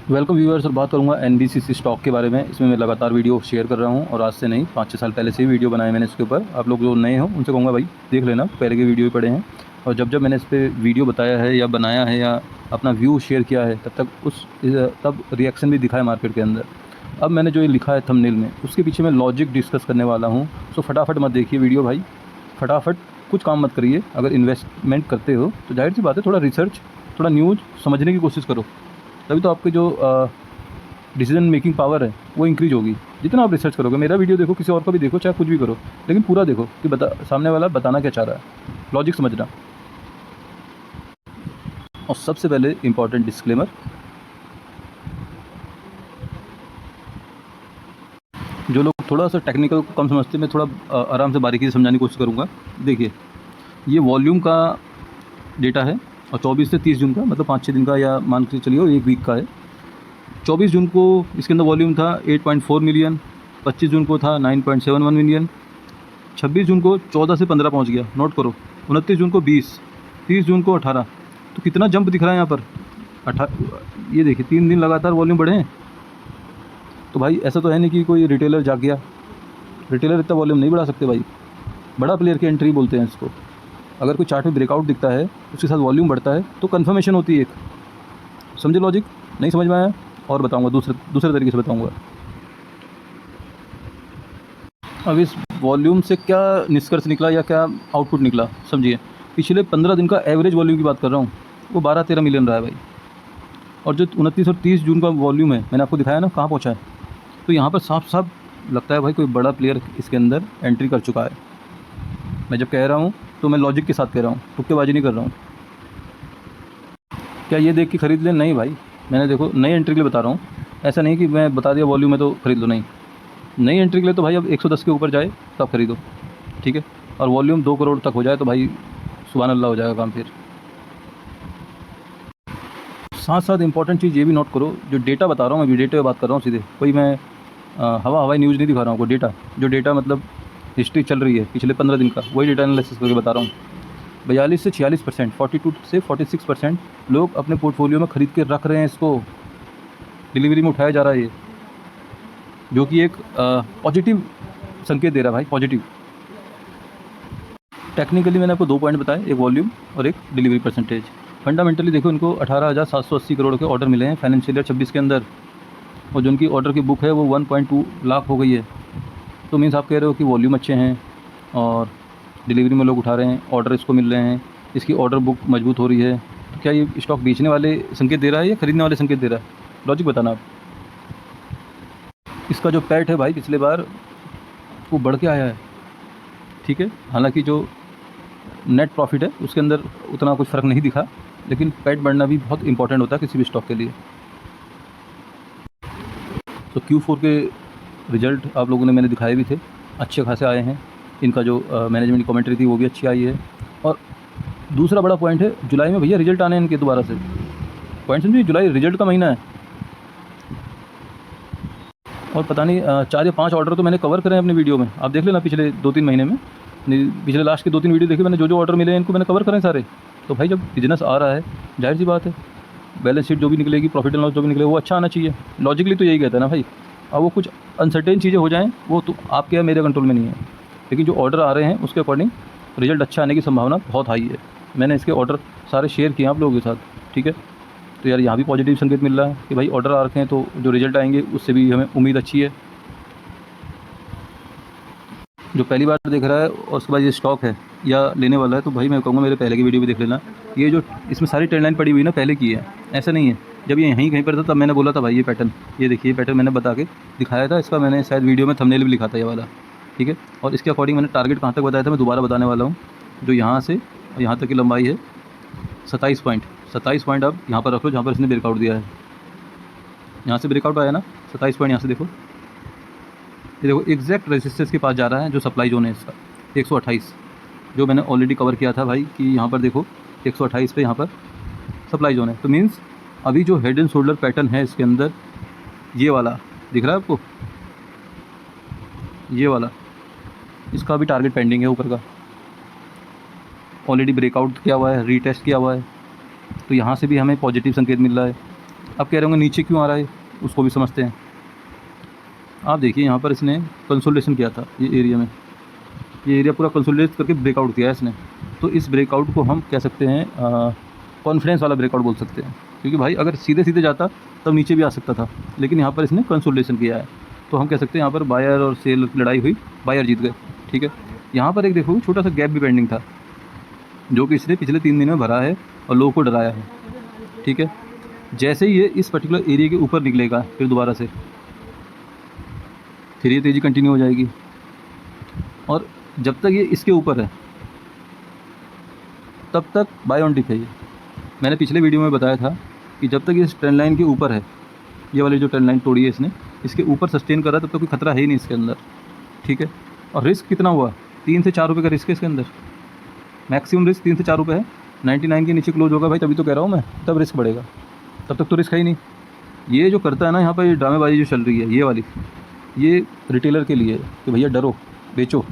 Welcome viewers. और बात करूंगा एनबीसीसी स्टॉक के बारे में। इसमें मैं लगातार वीडियो शेयर कर रहा हूं और आज से नहीं 5-6 साल पहले से ही वीडियो बनाए मैंने इसके ऊपर। आप लोग जो नए हो उनसे कहूँगा भाई देख लेना, पहले के वीडियो ही पड़े हैं। और जब मैंने इस पर वीडियो बताया है या बनाया है या अपना व्यू शेयर किया है तब रिएक्शन भी दिखा है मार्केट के अंदर। अब मैंने जो ये लिखा है थंबनेल में उसके पीछे मैं लॉजिक डिस्कस करने वाला हूँ। सो फटाफट मत देखिए वीडियो भाई, फटाफट कुछ काम मत करिए। अगर इन्वेस्टमेंट करते हो तो जाहिर सी बात है थोड़ा रिसर्च, थोड़ा न्यूज़ समझने की कोशिश करो, तभी तो आपके जो डिसीजन मेकिंग पावर है वो इंक्रीज होगी। जितना आप रिसर्च करोगे, मेरा वीडियो देखो, किसी और का भी देखो, चाहे कुछ भी करो, लेकिन पूरा देखो कि सामने वाला बताना क्या चाह रहा है, लॉजिक समझना। और सबसे पहले इंपॉर्टेंट डिस्क्लेमर, जो लोग थोड़ा सा टेक्निकल को कम समझते हैं, मैं थोड़ा आराम से बारीकी से समझाने की कोशिश करूँगा। देखिए, ये वॉल्यूम का डेटा है और 24 से 30 जून का, मतलब 5-6 दिन का, या मान के चलिए 1 वीक का है। 24 जून को इसके अंदर वॉल्यूम था 8.4 मिलियन, 25 जून को था 9.71 मिलियन, 26 जून को 14 से 15 पहुंच गया, नोट करो, 29 जून को 20, 30 जून को 18। तो कितना जंप दिख रहा है यहाँ पर। ये देखिए 3 दिन लगातार वॉल्यूम बढ़े हैं। तो भाई ऐसा तो है नहीं कि कोई रिटेलर जाग गया, रिटेलर इतना वॉल्यूम नहीं बढ़ा सकते भाई, बड़ा प्लेयर की एंट्री बोलते हैं इसको। अगर कोई चार्ट में ब्रेकआउट दिखता है, उसके साथ वॉल्यूम बढ़ता है, तो कन्फर्मेशन होती है एक। समझे लॉजिक? नहीं समझ में आया और बताऊंगा, दूसरे तरीके से बताऊंगा। अब इस वॉल्यूम से क्या निष्कर्ष निकला या क्या आउटपुट निकला, समझिए। पिछले 15 दिन का एवरेज वॉल्यूम की बात कर रहा हूँ, वो 12-13 मिलियन रहा है भाई। और जो 29 और 30 जून का वॉल्यूम है, मैंने आपको दिखाया ना कहाँ पहुँचा है। तो यहाँ पर साफ साफ लगता है भाई कोई बड़ा प्लेयर इसके अंदर एंट्री कर चुका है। मैं जब कह रहा हूँ तो मैं लॉजिक के साथ कह रहा हूँ, तुक्केबाजी नहीं कर रहा हूँ। क्या ये देख के खरीद लें? नहीं भाई, मैंने देखो नई एंट्री के लिए बता रहा हूँ। ऐसा नहीं कि मैं बता दिया वॉल्यूम है तो खरीद लो, नहीं। नई एंट्री के लिए तो भाई अब 110 के ऊपर जाए तब खरीदो, ठीक है। और वॉल्यूम 2 करोड़ तक हो जाए तो भाई सुभान अल्लाह हो जाएगा काम। फिर साथ साथ इंपॉर्टेंट चीज़ ये भी नोट करो, जो डेटा बता रहा हूँ, मैं अभी डेटा पे बात कर रहा हूँ सीधे, कोई मैं हवाई न्यूज़ नहीं दिखा रहा हूँ। कोई डेटा, जो डेटा मतलब हिस्ट्री चल रही है पिछले 15 दिन का, वही डेटा एनालिसिस करके बता रहा हूँ। 42 से 46%, 42 से 46% लोग अपने पोर्टफोलियो में ख़रीद के रख रहे हैं इसको, डिलीवरी में उठाया जा रहा है ये, जो कि एक पॉजिटिव संकेत दे रहा है भाई, पॉजिटिव। टेक्निकली मैंने आपको 2 पॉइंट बताए, एक वॉल्यूम और एक डिलीवरी परसेंटेज। फंडामेंटली देखो, इनको 18,780 करोड़ के ऑर्डर मिले हैं फाइनेंशियल ईयर 26 के अंदर, और जो उनकी ऑर्डर की बुक है वो 1.2 लाख हो गई है। तो मीन्स आप कह रहे हो कि वॉल्यूम अच्छे हैं और डिलीवरी में लोग उठा रहे हैं, ऑर्डर इसको मिल रहे हैं, इसकी ऑर्डर बुक मजबूत हो रही है। तो क्या ये स्टॉक बेचने वाले संकेत दे रहा है या खरीदने वाले संकेत दे रहा है? लॉजिक बताना आप। इसका जो पैट है भाई पिछले बार वो बढ़ के आया है, ठीक है। हालांकि जो नेट प्रॉफिट है उसके अंदर उतना कुछ फ़र्क नहीं दिखा, लेकिन पैट बढ़ना भी बहुत इंपॉर्टेंट होता है किसी भी स्टॉक के लिए। तो Q4 के रिजल्ट आप लोगों ने मैंने दिखाए भी थे, अच्छे खासे आए हैं। इनका जो मैनेजमेंट की कमेंट्री थी वो भी अच्छी आई है। और दूसरा बड़ा पॉइंट है, जुलाई में भैया रिजल्ट आने हैं इनके दोबारा से। पॉइंट समझिए, जुलाई रिजल्ट का महीना है। और पता नहीं 4 या 5 ऑर्डर तो मैंने कवर करे हैं अपने वीडियो में, आप देख लेना पिछले 2-3 महीने में। पिछले लास्ट के 2-3 वीडियो देखिए मैंने, जो ऑर्डर मिले हैं इनको मैंने कवर करें सारे। तो भाई जब बिजनेस आ रहा है, जाहिर सी बात है बैलेंस शीट जो भी निकलेगी, प्रॉफिट एंड लॉस जो भी निकलेगा वो अच्छा आना चाहिए। लॉजिकली तो यही कहता है ना भाई। अब वो कुछ अनसर्टेन चीज़ें हो जाएँ वो तो आपके या मेरे कंट्रोल में नहीं है, लेकिन जो ऑर्डर आ रहे हैं उसके अकॉर्डिंग रिजल्ट अच्छा आने की संभावना बहुत हाई है। मैंने इसके ऑर्डर सारे शेयर किए आप लोगों के साथ, ठीक है। तो यार यहाँ भी पॉजिटिव संकेत मिल रहा है कि भाई ऑर्डर आ रखे हैं, तो जो रिजल्ट आएंगे उससे भी हमें उम्मीद अच्छी है। जो पहली बार देख रहा है और उसके बाद ये स्टॉक है या लेने वाला है, तो भाई मैं कहूँगा मेरे पहले की वीडियो भी देख लेना। ये जो इसमें सारी ट्रेंड लाइन पड़ी हुई ना, पहले की है, ऐसा नहीं है। जब ये यहीं कहीं पर था तब मैंने बोला था भाई ये पैटर्न, ये देखिए ये पैटर्न मैंने बता के दिखाया था। इसका मैंने शायद वीडियो में थंबनेल भी लिखा था ये वाला, ठीक है। और इसके अकॉर्डिंग मैंने टारगेट कहाँ तक बताया था, मैं दोबारा बताने वाला हूँ। जो यहाँ से यहाँ तक की लंबाई है 27 पॉइंट अब यहाँ पर रख लो, जहाँ पर इसने ब्रेकआउट दिया है। यहाँ से ब्रेकआउट आया ना 27 पॉइंट, यहाँ से देखो, ये देखो एग्जैक्ट रेजिस्टेंस के पास जा रहा है, जो सप्लाई जोन है इसका 128, जो मैंने ऑलरेडी कवर किया था भाई कि यहाँ पर देखो 128 पे यहाँ पर सप्लाई जोन है। तो मीन्स अभी जो हेड एंड शोल्डर पैटर्न है इसके अंदर, ये वाला दिख रहा है आपको, ये वाला, इसका भी टारगेट पेंडिंग है ऊपर का, ऑलरेडी ब्रेकआउट किया हुआ है, रीटेस्ट किया हुआ है। तो यहाँ से भी हमें पॉजिटिव संकेत मिल रहा है। अब कह रहे होंगे नीचे क्यों आ रहा है, उसको भी समझते हैं। आप देखिए यहाँ पर इसने कंसोलिडेशन किया था ये एरिया में, ये एरिया पूरा कंसोलिडेट करके ब्रेकआउट किया है इसने। तो इस ब्रेकआउट को हम कह सकते हैं कॉन्फिडेंस वाला ब्रेकआउट बोल सकते हैं, क्योंकि भाई अगर सीधे सीधे जाता तब नीचे भी आ सकता था, लेकिन यहाँ पर इसने कंसोलिडेशन किया है। तो हम कह सकते हैं यहाँ पर बायर और सेल की लड़ाई हुई, बायर जीत गए। ठीक है, यहाँ पर एक देखो छोटा सा गैप भी पेंडिंग था, जो कि इसने पिछले 3 दिन में भरा है और लोगों को डराया है। ठीक है, जैसे ही ये इस पर्टिकुलर एरिया के ऊपर निकलेगा फिर दोबारा से, फिर ये तेज़ी कंटिन्यू हो जाएगी। और जब तक ये इसके ऊपर है तब तक बाय ऑन डिप है ये। मैंने पिछले वीडियो में बताया था कि जब तक ये इस ट्रेंड लाइन के ऊपर है, ये वाली जो ट्रेंड लाइन तोड़ी है इसने, इसके ऊपर सस्टेन कर रहा है, तब तक कोई खतरा है ही नहीं इसके अंदर। ठीक है, और रिस्क कितना हुआ, 3 से 4 रुपये का रिस्क है इसके अंदर, मैक्सिमम रिस्क 3 से 4 रुपये है। 99 के नीचे क्लोज होगा भाई, तभी तो कह रहा हूँ मैं, तब रिस्क बढ़ेगा, तब तक तो रिस्क है ही नहीं। ये जो करता है ना यहाँ पर, ये ड्रामेबाजी जो चल रही है ये वाली, ये रिटेलर के लिए कि भैया डरो बेचो,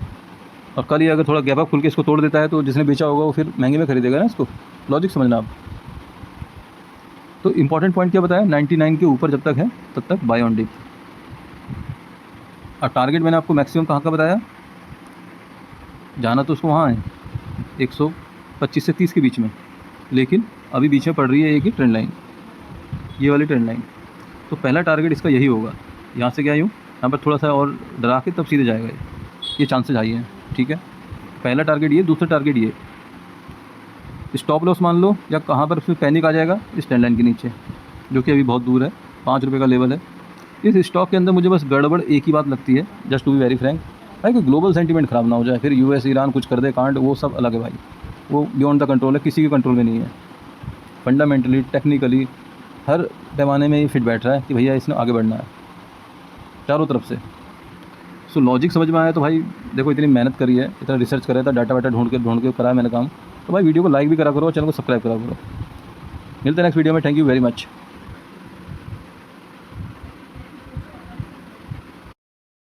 और कल ये अगर थोड़ा गैप अप खुल के इसको तोड़ देता है तो जिसने बेचा होगा वो फिर महंगे में खरीदेगा ना इसको। लॉजिक समझना आप। तो इंपॉर्टेंट पॉइंट क्या बताया, 99 के ऊपर जब तक है तब तक बाय ऑन डिप। और टारगेट मैंने आपको मैक्सिमम कहाँ का बताया, जाना तो उसको वहाँ है 125 से 30 के बीच में, लेकिन अभी बीच में पड़ रही है एक ही ट्रेंड लाइन, ये वाली ट्रेंड लाइन। तो पहला टारगेट इसका यही होगा, यहाँ से क्या यूँ यहाँ पर थोड़ा सा और डरा के तब सीधे जाएगा ये चांसेस हाई हैं। ठीक है, पहला टारगेट ये, दूसरा टारगेट ये, स्टॉप लॉस मान लो, या कहाँ पर उसमें पैनिक आ जाएगा इस ट्रेंड लाइन के नीचे, जो कि अभी बहुत दूर है, 5 रुपये का लेवल है। इस स्टॉक के अंदर मुझे बस गड़बड़ एक ही बात लगती है, just to be very frank, भाई कि ग्लोबल सेंटीमेंट ख़राब ना हो जाए, फिर यूएस ईरान कुछ कर दे कांड, वो सब अलग है भाई, वो बियॉन्ड द कंट्रोल है, किसी के कंट्रोल में नहीं है। फंडामेंटली टेक्निकली हर पैमाने में ये फिट बैठ रहा है कि भैया इसने आगे बढ़ना है चारों तरफ से। सो लॉजिक समझ में आया तो भाई देखो, इतनी मेहनत करी है, इतना रिसर्च करा था, डाटा वाटा ढूंढ के करा है मैंने काम, तो भाई वीडियो को लाइक भी करा करो और चैनल को सब्सक्राइब करा करो। मिलते हैं नेक्स्ट वीडियो में, थैंक यू वेरी मच।